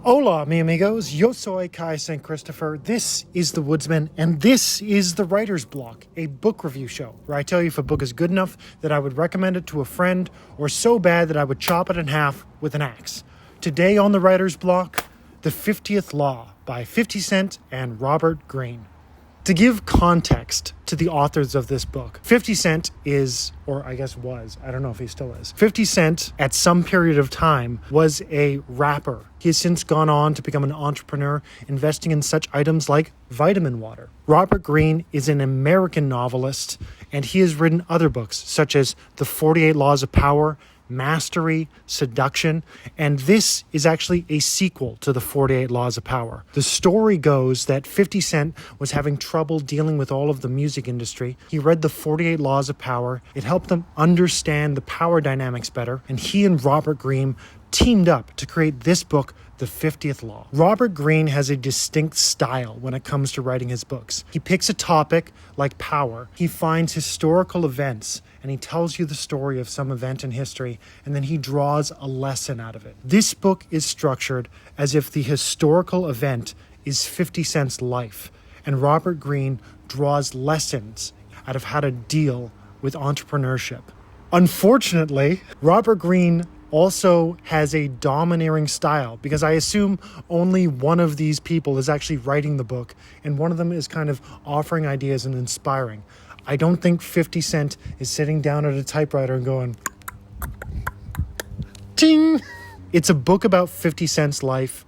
Hola, mi amigos. Yo soy Kai St.Christopher. This is The Woodsman, and this is The Writer's Block, a book review show where I tell you if a book is good enough that I would recommend it to a friend, or so bad that I would chop it in half with an axe. Today on The Writer's Block, The 50th Law by 50 Cent and Robert Greene. To give context to the authors of this book, 50 Cent is, or I guess was, I don't know if he still is, 50 Cent at some period of time was a rapper. He has since gone on to become an entrepreneur, investing in such items like vitamin water. Robert Greene is an American novelist, and he has written other books such as The 48 Laws of Power, Mastery, Seduction, and this is actually a sequel to The 48 Laws of Power. The story goes that 50 Cent was having trouble dealing with all of the music industry. He read The 48 Laws of Power. It helped him understand the power dynamics better, and he and Robert Greene teamed up to create this book, The 50th Law. Robert Greene has a distinct style when it comes to writing his books. He picks a topic like power. He finds historical events and he tells you the story of some event in history, and then he draws a lesson out of it. This book is structured as if the historical event is 50 Cent's life, and Robert Greene draws lessons out of how to deal with entrepreneurship. Unfortunately, Robert Greene also has a domineering style, because I assume only one of these people is actually writing the book, and one of them is kind of offering ideas and inspiring. I don't think 50 Cent is sitting down at a typewriter and going, ting! It's a book about 50 Cent's life,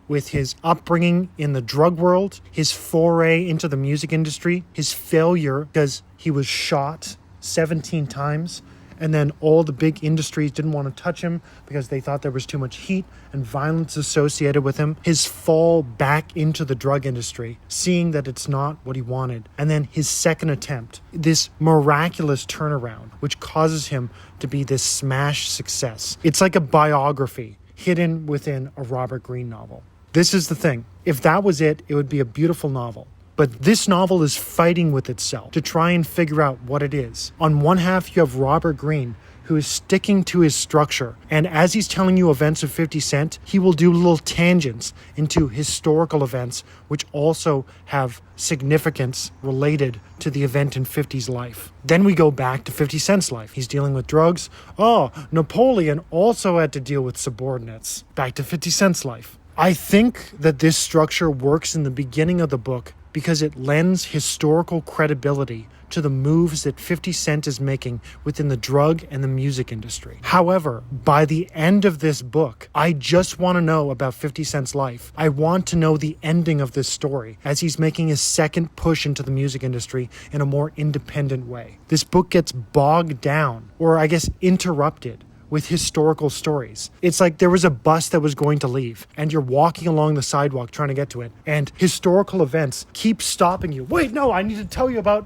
with his upbringing in the drug world, his foray into the music industry, his failure because he was shot 17 times, and then all the big industries didn't want to touch him because they thought there was too much heat and violence associated with him. His fall back into the drug industry, seeing that it's not what he wanted. And then his second attempt, this miraculous turnaround, which causes him to be this smash success. It's like a biography hidden within a Robert Greene novel. This is the thing. If that was it, it would be a beautiful novel. But this novel is fighting with itself to try and figure out what it is. On one half, you have Robert Greene, who is sticking to his structure. And as he's telling you events of 50 Cent, he will do little tangents into historical events, which also have significance related to the event in 50's life. Then we go back to 50 Cent's life. He's dealing with drugs. Oh, Napoleon also had to deal with subordinates. Back to 50 Cent's life. I think that this structure works in the beginning of the book because it lends historical credibility to the moves that 50 Cent is making within the drug and the music industry. However, by the end of this book, I just want to know about 50 Cent's life. I want to know the ending of this story as he's making his second push into the music industry in a more independent way. This book gets bogged down, or I guess interrupted, with historical stories. It's like there was a bus that was going to leave, and you're walking along the sidewalk trying to get to it, and historical events keep stopping you. Wait, no, I need to tell you about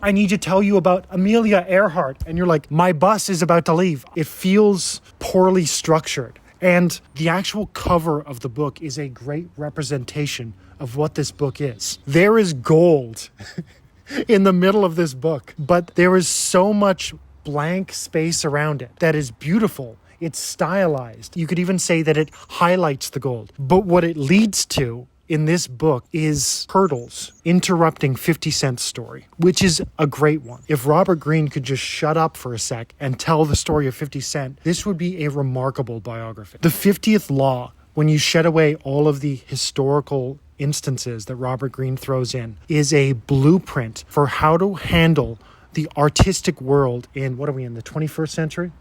Amelia Earhart. And you're like, my bus is about to leave. It feels poorly structured. And the actual cover of the book is a great representation of what this book is. There is gold in the middle of this book, but there is so much blank space around it that is beautiful. It's stylized. You could even say that it highlights the gold. But what it leads to in this book is hurdles interrupting 50 Cent's story, which is a great one. If Robert Greene could just shut up for a sec and tell the story of 50 Cent, this would be a remarkable biography. The 50th Law, when you shed away all of the historical instances that Robert Greene throws in, is a blueprint for how to handle the artistic world in, what are we in, the 21st century?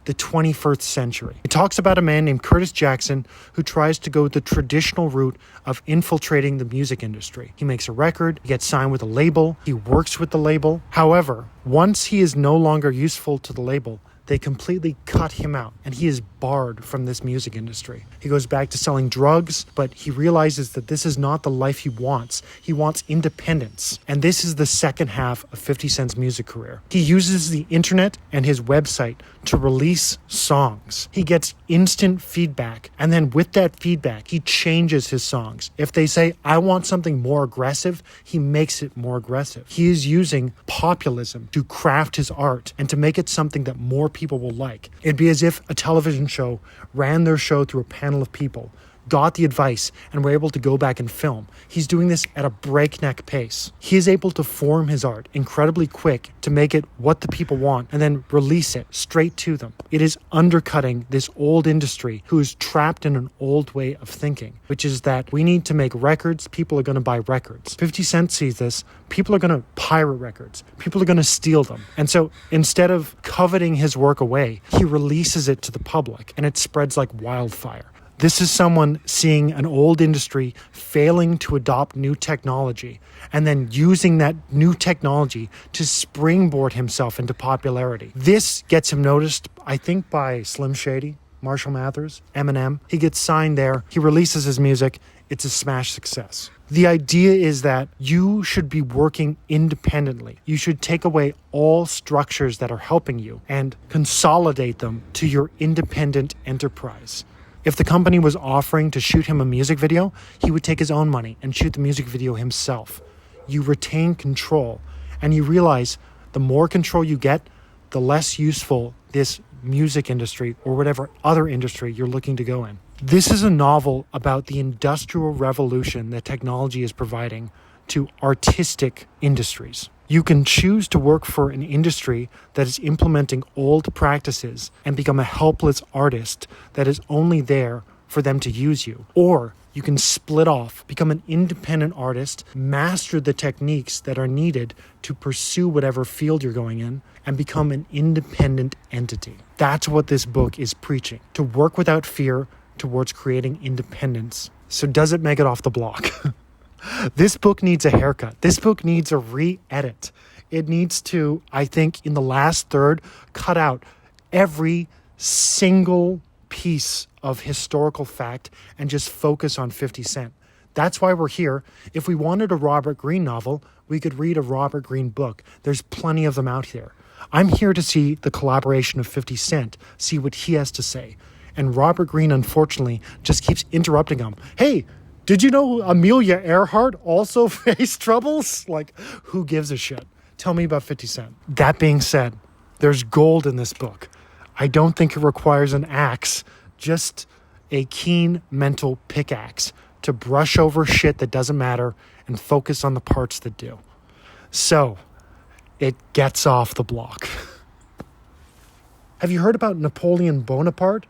The 21st century. It talks about a man named Curtis Jackson who tries to go the traditional route of infiltrating the music industry. He makes a record, he gets signed with a label, he works with the label. However, once he is no longer useful to the label, they completely cut him out, and he is barred from this music industry. He goes back to selling drugs, but he realizes that this is not the life he wants. He wants independence. And this is the second half of 50 Cent's music career. He uses the internet and his website to release songs. He gets instant feedback, and then with that feedback, he changes his songs. If they say, I want something more aggressive, he makes it more aggressive. He is using populism to craft his art and to make it something that more people will like. It'd be as if a television show ran their show through a panel of people got the advice and were able to go back and film. He's doing this at a breakneck pace. He is able to form his art incredibly quick to make it what the people want and then release it straight to them. It is undercutting this old industry who is trapped in an old way of thinking, which is that we need to make records, people are going to buy records. 50 Cent sees this, people are going to pirate records, people are going to steal them. And so instead of coveting his work away, he releases it to the public and it spreads like wildfire. This is someone seeing an old industry failing to adopt new technology and then using that new technology to springboard himself into popularity. This gets him noticed, I think, by Slim Shady, Marshall Mathers, Eminem. He gets signed there. He releases his music. It's a smash success. The idea is that you should be working independently. You should take away all structures that are helping you and consolidate them to your independent enterprise. If the company was offering to shoot him a music video, he would take his own money and shoot the music video himself. You retain control, and you realize the more control you get, the less useful this music industry or whatever other industry you're looking to go in. This is a novel about the industrial revolution that technology is providing to artistic industries. You can choose to work for an industry that is implementing old practices and become a helpless artist that is only there for them to use you. Or you can split off, become an independent artist, master the techniques that are needed to pursue whatever field you're going in, and become an independent entity. That's what this book is preaching, to work without fear towards creating independence. So does it make it off the block? This book needs a haircut. This book needs a re-edit. It needs to, I think, in the last third, cut out every single piece of historical fact and just focus on 50 Cent. That's why we're here. If we wanted a Robert Greene novel, we could read a Robert Greene book. There's plenty of them out there. I'm here to see the collaboration of 50 Cent, see what he has to say. And Robert Greene, unfortunately, just keeps interrupting him. Hey, did you know Amelia Earhart also faced troubles? Like, who gives a shit? Tell me about 50 Cent. That being said, there's gold in this book. I don't think it requires an axe, just a keen mental pickaxe to brush over shit that doesn't matter and focus on the parts that do. So, it gets off the block. Have you heard about Napoleon Bonaparte?